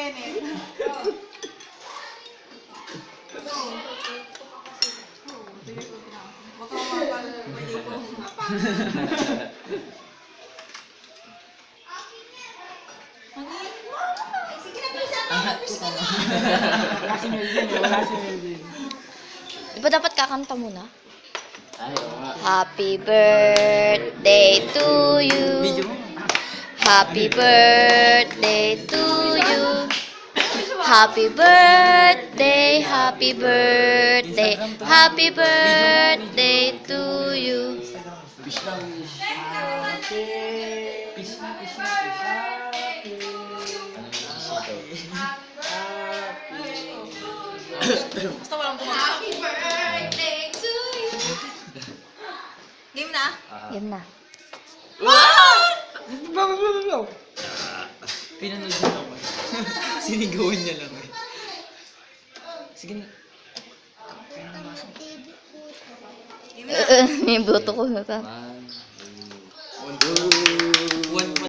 Kenneth. Baka mapal. Pwede ko. Sige na, bisa na. Wala si Melvin, wala si Melvin. Di ba dapat kakanta muna? Ay, oo nga. Happy birthday to you. Video mo. Happy birthday to you. Happy birthday, happy birthday, happy birthday to you. Wish lang, wish. Happy. Wish na, wish na, wish. Happy. Happy. Basta walang pumasok. Happy birthday to you. Game na? Yun na. Pinanood niya lang ba? Sinigawan niya lang eh. Sige na. Kaya na masok. Game na. May buto ko. One, two.